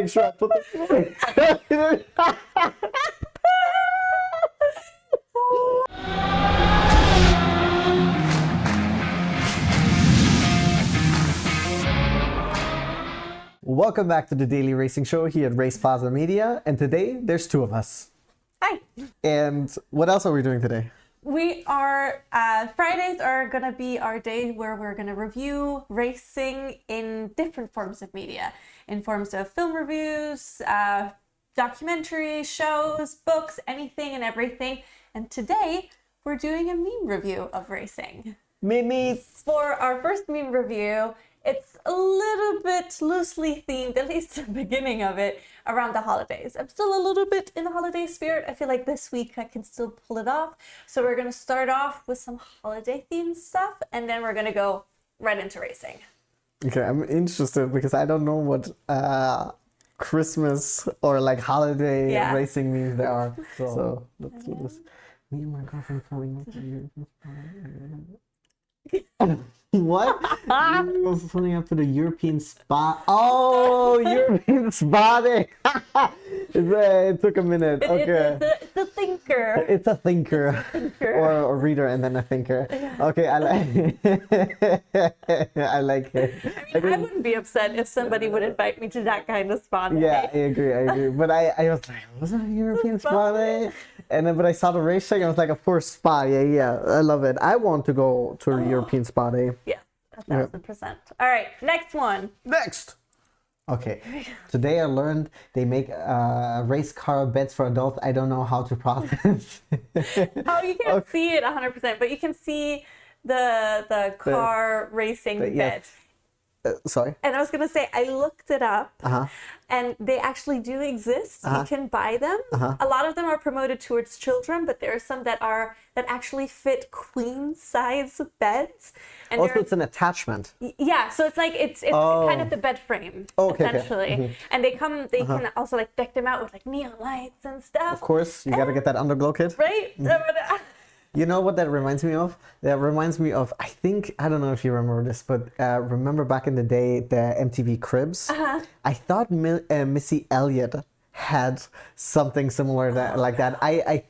make sure I put the... Welcome back to the Daily Racing Show here at RacePlazaMedia, and today there's two of us. Hi. And what else are we doing today? We are, Fridays are going to be our day where we're going to review racing in different forms of media, in forms of film reviews, documentaries, shows, books, anything and everything. And today we're doing a meme review of racing. Memes! For our first meme review, it's a little bit loosely themed, at least the beginning of it, around the holidays. I'm still a little bit in the holiday spirit. I feel like this week I can still pull it off. So we're going to start off with some holiday themed stuff, and then we're going to go right into racing. Okay, I'm interested because I don't know what Christmas or like holiday racing memes there are. So let's do this. Me and my girlfriend falling up to you. What? Pulling up to the European spot. Oh, European spotting. It took a minute. Okay. It's a thinker. It's a thinker. Or a reader and then a thinker. Okay, I like I like it. I mean, I wouldn't be upset if somebody would invite me to that kind of spot. Yeah, I agree. But I was like, was it a European spot day? And then, but I saw the racing, I was like, of course, spa. Yeah, I love it. I want to go to a European spa day. Yeah, 1,000%. All right, next one. Next. Okay, today I learned they make race car beds for adults. I don't know how to process. Oh, you can't see it 100%, but you can see the car racing beds. Sorry. And I was going to say, I looked it up, and they actually do exist. You can buy them. A lot of them are promoted towards children, but there are some that actually fit queen size beds. And also, it's an attachment. Yeah, so it's like it's kind of the bed frame, essentially. Okay. And they can also like deck them out with like neon lights and stuff. Of course, you got to get that underglow kit. Right? You know what that reminds me of? That reminds me of, I don't know if you remember this, but remember back in the day, the MTV Cribs? I thought Missy Elliott had something similar like that. I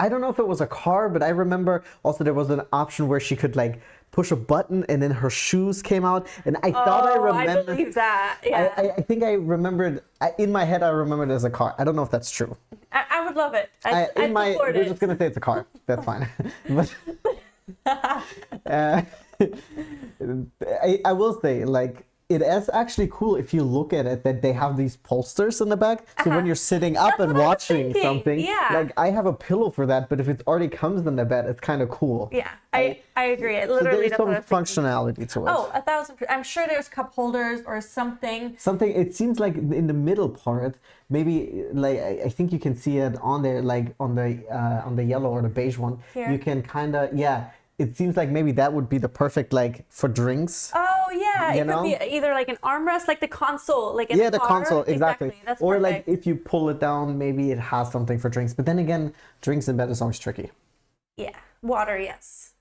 don't know if it was a car, but I remember also there was an option where she could like push a button and then her shoes came out, and I thought I remembered. I believe that. Yeah. I think I remembered in my head. I remembered it as a car. I don't know if that's true. I would love it. We're just gonna say it's a car. That's fine. But I will say, like, it is actually cool if you look at it that they have these bolsters in the back. So when you're sitting up and watching something, like I have a pillow for that, but if it already comes in the bed, it's kind of cool. Yeah, I agree. It literally so there's some functionality to it. Oh, 1,000%. I'm sure there's cup holders or something. It seems like in the middle part, maybe like I think you can see it on there, like on the yellow or the beige one. Here. You can kind of It seems like maybe that would be the perfect like for drinks. Oh yeah, it could be either like an armrest, like the console, like in the console, exactly. That's or perfect. Like if you pull it down, maybe it has something for drinks. But then again, drinks in bed is always tricky. Yeah, water, yes,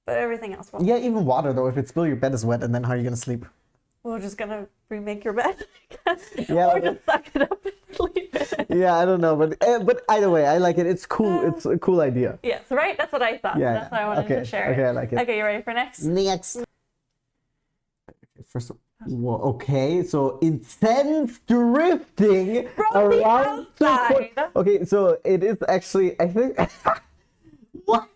but everything else won't. Yeah, even water though. If it's still your bed is wet, and then how are you gonna sleep? We're just gonna remake your bed, or just suck it up and sleep. Yeah, I don't know, but either way, I like it. It's cool. It's a cool idea. Yes, right. That's what I thought. Yeah, that's what I wanted to share. Okay, I like it. Okay, you ready for next? First of all, okay, so intense drifting from around the outside. Okay, so it is actually, I think. What?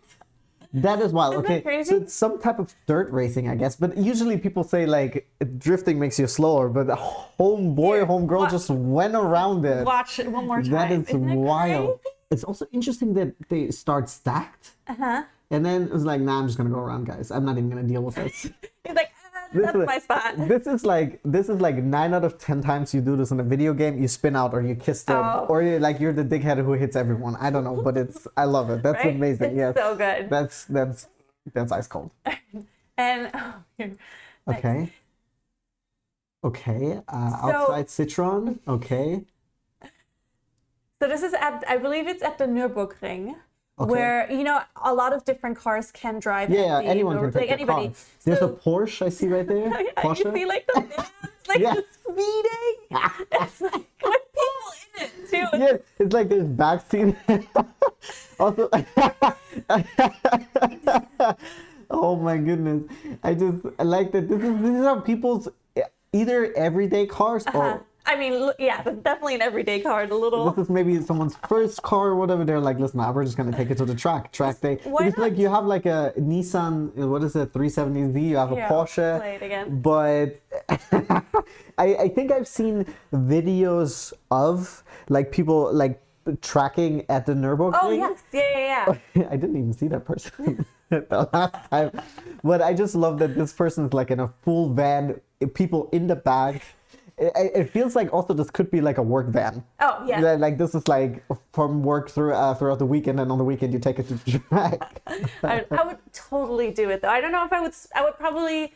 That is wild. Isn't that crazy? So it's some type of dirt racing, I guess. But usually people say like drifting makes you slower, but the homegirl just went around it. Watch it one more time. That is wild. Crazy? It's also interesting that they start stacked. And then it was like, nah, I'm just gonna go around, guys. I'm not even gonna deal with this. He's like, that's my spot. This is like 9 out of 10 times you do this in a video game, you spin out or you kiss them, or you're the dickhead who hits everyone. I don't know, but I love it. That's amazing. It's so good. That's ice cold. And okay. Outside Citron. Okay. So this is I believe it's at the Nürburgring. Okay. Where, a lot of different cars can drive. Yeah, anyone can take the car. There's a Porsche I see right there. Porsche. You see like the the speeding. It's like, Yeah, it's like there's backseat. Also, oh my goodness, I like that. This is how people's either everyday cars or. I mean, yeah, that's definitely an everyday car. The little. This is maybe someone's first car or whatever. They're like, listen, we're just gonna take it to the track day. Why It's not? like you have like a Nissan, what is it, 370Z? You have a Here, Porsche. play it again. But I think I've seen videos of like people like tracking at the Nürburgring. Oh yes, yeah. I didn't even see that person the last time. But I just love that this person's like in a full van, people in the back. It feels like also this could be like a work van. Oh yeah. Like this is like from work throughout the weekend, and on the weekend you take it to the track. I would totally do it though. I don't know if I would. I would probably.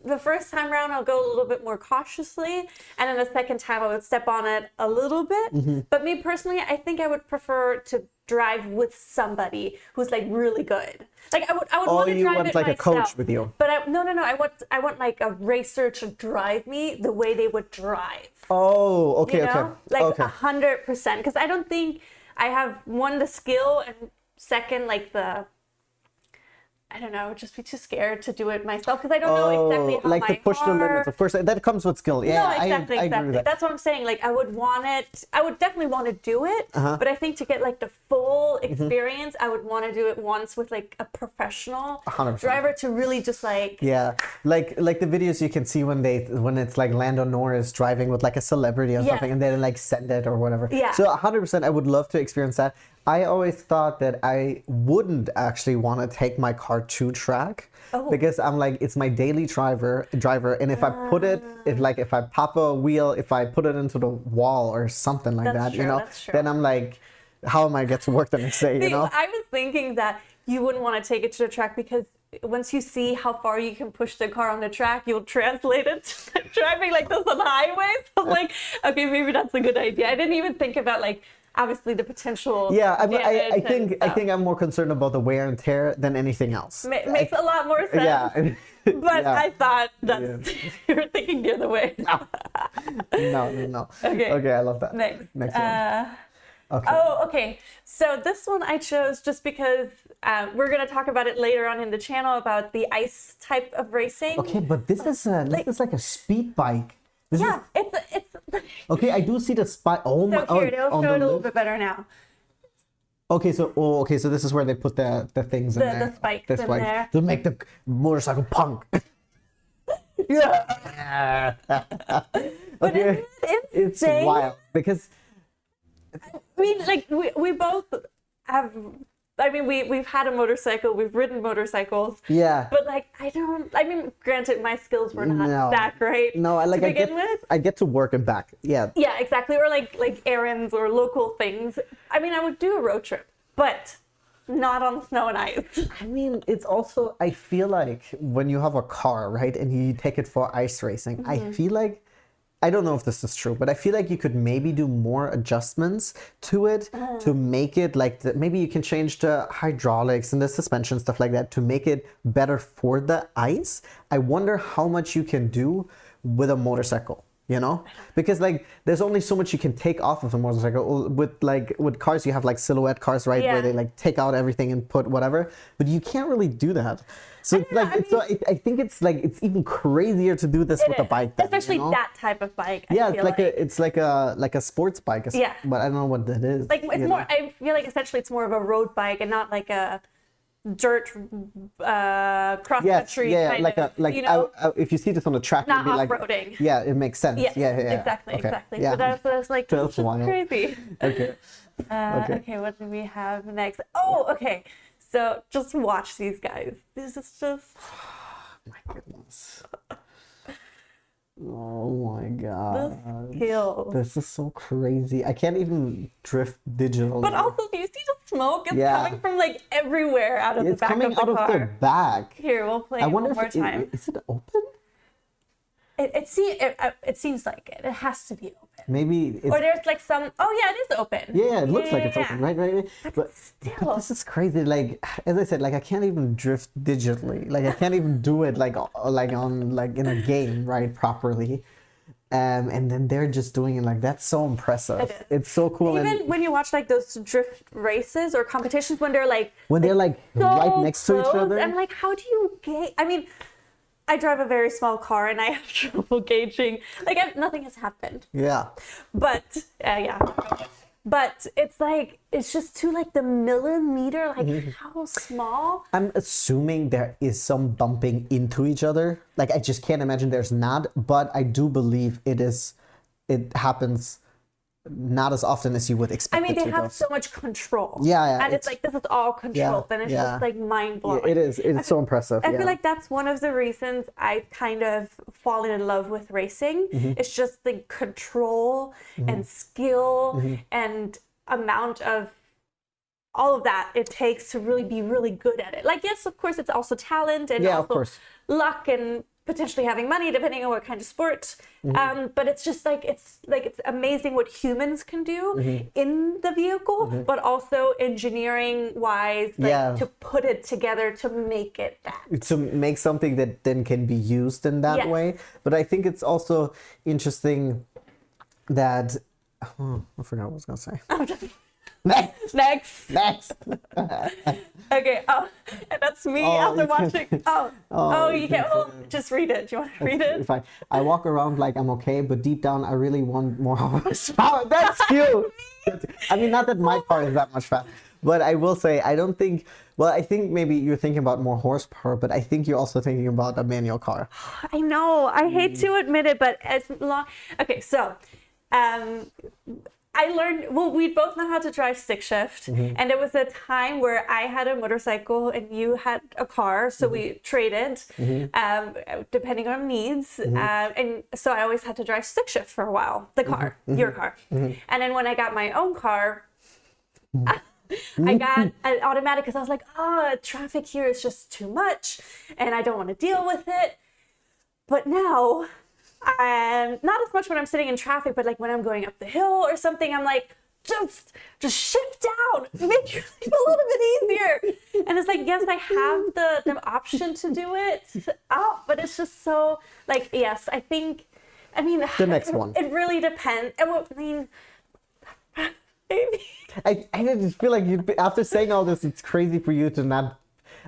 The first time around, I'll go a little bit more cautiously, and then the second time, I would step on it a little bit. But me personally, I think I would prefer to drive with somebody who's like really good. Like I would want to you drive want it like myself. a coach with you? But no. I want like a racer to drive me the way they would drive. Oh, okay, You know? Like okay. 100%. Because I don't think I have one, the skill, and second, like I don't know, just be too scared to do it myself because I don't know exactly how like my to push the car... limits. Of course, that comes with skill. Yeah, No, exactly, I agree exactly. with that. That's what I'm saying. Like, I would want it. I would definitely want to do it, but I think to get like the full experience, I would want to do it once with like a professional 100%. driver to really just like. Yeah, like the videos you can see when it's like Lando Norris driving with like a celebrity or Yeah. something, and then like send it or whatever. Yeah. So 100%, I would love to experience that. I always thought that I wouldn't actually want to take my car to track because I'm like, it's my daily driver, and if I put it, if I pop a wheel, if I put it into the wall or something like That's that, true, that's true. then I'm like, how am I get to work the next day? See, You know? I was thinking that you wouldn't want to take it to the track because once you see how far you can push the car on the track, you'll translate it to driving like this on the highways. I was like, okay, maybe that's a good idea. I didn't even think about like obviously the potential. Yeah, I damage think and I stuff. think I'm more concerned about the wear and tear than anything else. Makes a lot more sense. Yeah. But Yeah. I thought that's you were thinking the other way. No. Okay. I love that. Next. one. Okay. Oh, okay. So this one I chose just because we're gonna talk about it later on in the channel about the ice type of racing. Okay, but this is like a speed bike. This Yeah, is, it's. okay, I do see the spike. Oh my! So here, they'll on show the it a little left. bit better now. Okay, so this is where they put the things in The there. spikes The in spikes there. to make the motorcycle punk. Yeah. But Okay. it's It's wild because I mean, like we both have. I mean, we've had a motorcycle, we've ridden motorcycles. yeah. But like, I mean, granted, my skills were not No. that great. No, I to begin with. I get to work and back. Yeah. Yeah, exactly. Or like errands or local things. I mean, I would do a road trip, but not on snow and ice. I mean, it's also, I feel like when you have a car, right, and you take it for ice racing, I feel like, I don't know if this is true, but I feel like you could maybe do more adjustments to it to make it like, maybe you can change the hydraulics and the suspension, stuff like that, to make it better for the ice. I wonder how much you can do with a motorcycle. You know, because like there's only so much you can take off of a motorcycle. With cars, you have like silhouette cars, right, where Yeah. they like take out everything and put whatever, but you can't really do that. So it's know, like I I think it's like it's even crazier to do this with a is. bike, then, Especially you know? that type of bike. Yeah, I it's feel like a sports bike. Yeah. But I don't know what that is. like it's you more. know? I feel like essentially it's more of a road bike and not like a dirt cross Yes, country yeah, kind like of. like you know, if you see this on the track, not you'd be like, off-roading. yeah, it makes sense. Yes, Yeah, exactly, okay. exactly. Yeah. So that's like That's that's just wild. crazy. Okay. Okay. Okay, what do we have next? Oh, okay. So just watch these guys. This is just My goodness. Oh my god. kills. This is so crazy. I can't even drift digitally. But also, do you see the smoke? It's Yeah. coming from like everywhere out of the it's back coming of the out car. of the back. Here, we'll play I it wonder one more if time. is it open? It seems like it. It has to be open. Maybe it's Or there's like some. Oh yeah, it is open. yeah, it looks like it's yeah. open, right? But still. this is crazy. Like as I said, like I can't even drift digitally. Like I can't even do it like on like in a game, right, properly. And then they're just doing it like that's so impressive. It is. It's so cool. Even And when you watch like those drift races or competitions when they're like so right next to each close, other. I'm like, how do you gauge? I mean, I drive a very small car and I have trouble gauging. Like nothing has happened. Yeah. But yeah. But it's like it's just to like the millimeter, like how small. I'm assuming there is some bumping into each other. Like I just can't imagine there's not, but I do believe it happens not as often as you would expect. I mean, they to, have though. so much control. Yeah, and it's like this is all controlled, and it's just like mind blowing. Yeah, it is. It's so impressive. I feel like that's one of the reasons I kind of fallen in love with racing. It's just the control and skill and amount of all of that it takes to really be really good at it. Like, yes, of course, it's also talent and of also course. luck and potentially having money depending on what kind of sport. But it's just like it's amazing what humans can do in the vehicle, but also engineering wise, to put it together to make it that. To make something that then can be used in that way. But I think it's also interesting that I forgot what I was gonna say. Next. Okay. Oh, and that's me after watching. You can't. Just read it. Do you want to read it? Fine. I walk around like I'm okay, but deep down I really want more horsepower. That's cute. I mean, not that my car is that much fast, but I will say I don't think. Well, I think maybe you're thinking about more horsepower, but I think you're also thinking about a manual car. I know. I hate to admit it, but as long. Okay, so. I learned, we both know how to drive stick shift. And there was a time where I had a motorcycle and you had a car. So we traded depending on needs. And so I always had to drive stick shift for a while, the car, your car. And then when I got my own car, I got an automatic because I was like, traffic here is just too much and I don't want to deal with it. But now... not as much when I'm sitting in traffic, but like when I'm going up the hill or something, I'm like, just shift down, make your life a little bit easier. And it's like, yes, I have the option to do it. But it's just so like, yes, I mean, the next one. It really depends. I mean, maybe. I just feel like after saying all this, it's crazy for you to not.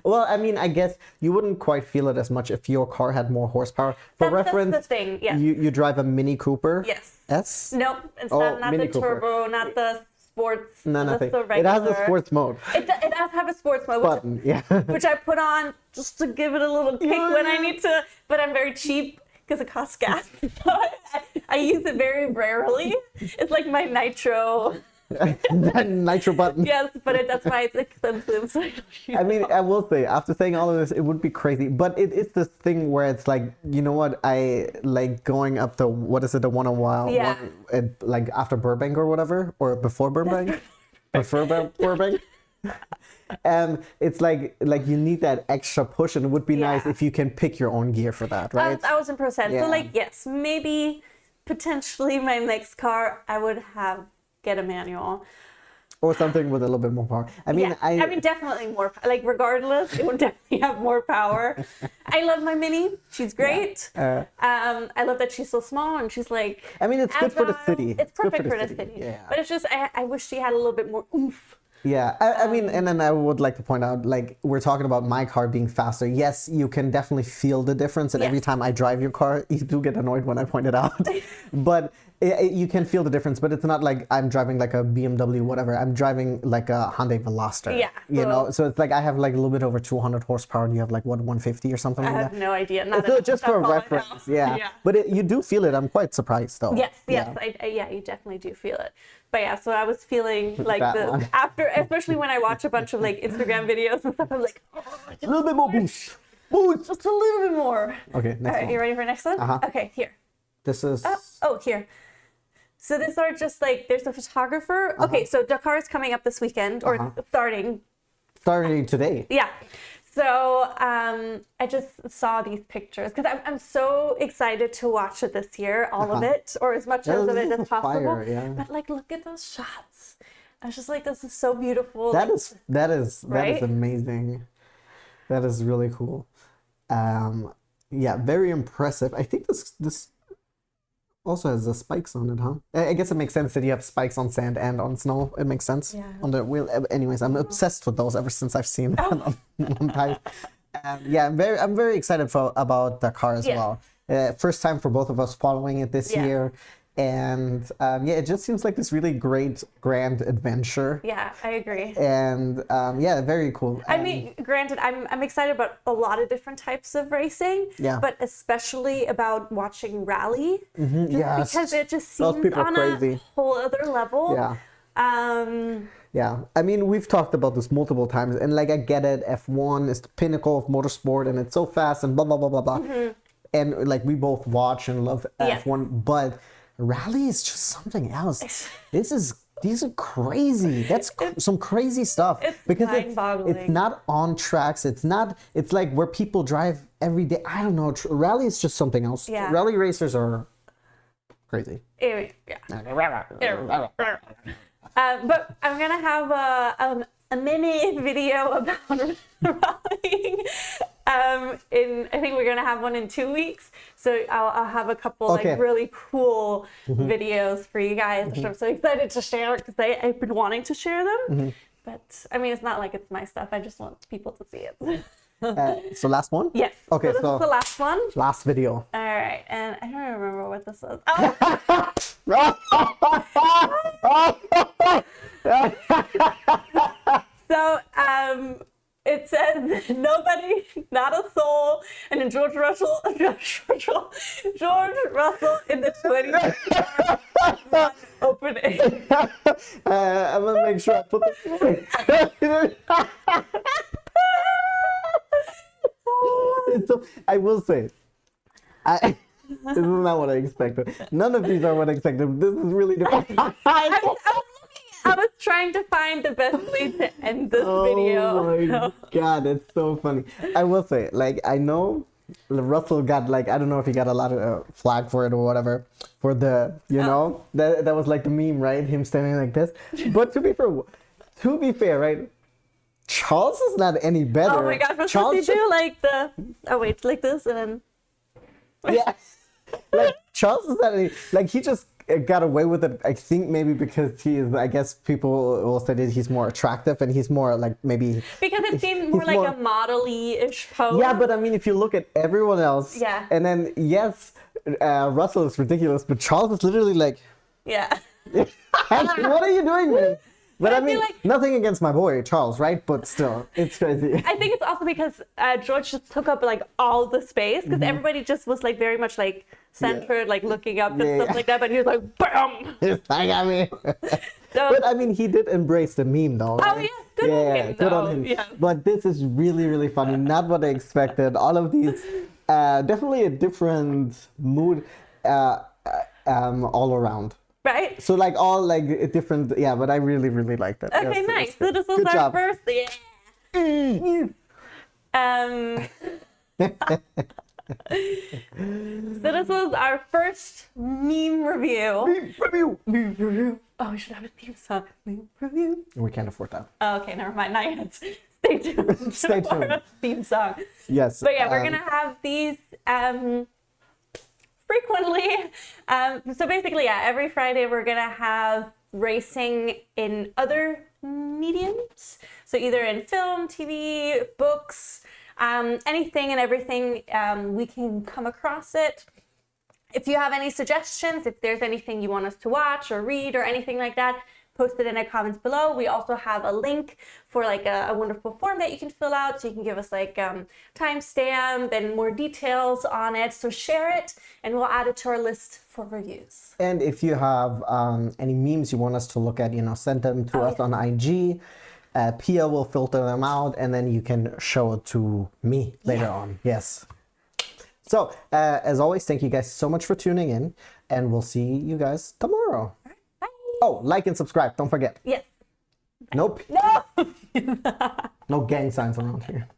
Well, I mean, I guess you wouldn't quite feel it as much if your car had more horsepower. For reference, that's the thing. Yeah. You drive a Mini Cooper. Yes. S? Nope. It's not Mini the Cooper. turbo, not the sports. No, nothing. The It has a sports mode. It does have a sports mode. Button, which I put on just to give it a little kick when I need to. But I'm very cheap because it costs gas. I use it very rarely. It's like my nitro. Nitro button. Yes, but that's why it's expensive. So I mean, I will say, after saying all of this, it would be crazy. But it's this thing where it's like, you know what? I like going up the, what is it, the 101? Yeah. Like after Burbank or whatever, or before Burbank? Before Burbank? It's like you need that extra push, and it would be nice if you can pick your own gear for that, right? 1,000%. Yeah. So like, yes, maybe potentially my next car, I would get a manual. Or something with a little bit more power. I mean, definitely more. Like, regardless, it would definitely have more power. I love my Mini. She's great. I love that she's so small and she's like. I mean, it's good for the city. It's perfect for the city. Yeah. But it's just, I wish she had a little bit more oomph. Yeah, I mean, and then I would like to point out, like, we're talking about my car being faster. Yes, you can definitely feel the difference, and every time I drive your car, you do get annoyed when I point it out. But you can feel the difference, but it's not like I'm driving like a BMW, whatever. I'm driving like a Hyundai Veloster. Yeah. You know, so it's like I have like a little bit over 200 horsepower, and you have like, what, 150 or something like that? I have no idea. So just for reference, yeah. But you do feel it. I'm quite surprised, though. Yes, you definitely do feel it. But yeah, so I was feeling like after, especially when I watch a bunch of like Instagram videos and stuff, I'm like, a little bit more boost. Boost. Just a little bit more. Okay, next one. You ready for the next one? Okay, here. This is. Here. So these are just like, there's a photographer. Okay, so Dakar is coming up this weekend, or starting. Starting today. Yeah. So I just saw these pictures because I'm so excited to watch it this year, all of it, or as much of it as possible. But like, look at those shots. I was just like, this is so beautiful. That is amazing. That is really cool. Yeah, very impressive. I think this. also has the spikes on it, huh? I guess it makes sense that you have spikes on sand and on snow. It makes sense. Yeah. On the wheel. Anyways, I'm obsessed with those ever since I've seen them on bike. Yeah, I'm very excited about the car as well. First time for both of us following it this year. And yeah, it just seems like this really great grand adventure. Yeah, I agree. And yeah, very cool. I mean, granted, I'm excited about a lot of different types of racing. Yeah. But especially about watching rally. Yes. Because it just Those seems people are on crazy. a whole other level. Yeah. Yeah, I mean, we've talked about this multiple times, and like I get it, F1 is the pinnacle of motorsport, and it's so fast, and blah blah blah blah blah. And like we both watch and love F1, but rally is just something else. These are crazy. That's some crazy stuff. It's because mind-boggling. it's not on tracks. It's like where people drive every day. I don't know. Rally is just something else. Yeah. Rally racers are crazy. Anyway, but I'm gonna have a mini video about rallying. I think we're gonna have one in 2 weeks, so I'll have a couple like really cool videos for you guys, which I'm so excited to share because I've been wanting to share them. But I mean, it's not like it's my stuff. I just want people to see it. So last one? Yes. Okay, so this is the last one. Last video. All right, and I don't remember what this is. So it says nobody, not a soul, and then George Russell in the 20 opening. I'm gonna make sure I put the. I will say, this is not what I expected. None of these are what I expected. This is really different. I was trying to find the best way to end this video. Oh my god, it's so funny. I will say, like, I know Russell got, like, I don't know if he got a lot of flag for it or whatever, for the, you know, that was like the meme, right? Him standing like this. But to be fair, right? Charles is not any better. Oh my gosh, what Charles does he do? Like the, oh wait, like this and then. Yeah. Like, Charles is not any, like, he just got away with it, I think maybe because he is, I guess people will say that he's more attractive and he's more like maybe... Because it seemed more like a model-y-ish pose. Yeah, but I mean, if you look at everyone else, yeah. And then, yes, Russell is ridiculous, but Charles is literally like... Yeah. What are you doing, man? But I mean, like, nothing against my boy, Charles, right? But still, it's crazy. I think it's also because George just took up like all the space because everybody just was like very much like centered, like looking up and stuff like that. But he was like, BAM! I got me. But I mean, he did embrace the meme though. Right? Oh yeah, good on him. Good on him. Yeah. But this is really, really funny. Not what I expected. All of these, definitely a different mood all around. Right? So like all like different, but I really, really liked it. Okay, nice. So this was Good our job. first. So this was our first meme review. Meme review. Oh, we should have a theme song. Meme review. We can't afford that. Oh, okay, never mind. Not yet. Stay tuned. Stay tuned. For a theme song. Yes. But yeah, we're gonna have these frequently. So basically, every Friday we're gonna have racing in other mediums. So either in film, TV, books, anything and everything we can come across it. If you have any suggestions, if there's anything you want us to watch or read or anything like that, post it in the comments below. We also have a link for like a wonderful form that you can fill out, so you can give us like timestamp and more details on it. So share it and we'll add it to our list for reviews. And if you have any memes you want us to look at, send them to us on IG. Pia will filter them out and then you can show it to me later on. Yes. So as always, thank you guys so much for tuning in and we'll see you guys tomorrow. Oh, like and subscribe. Don't forget. Yes. Nope. No. No gang signs around here.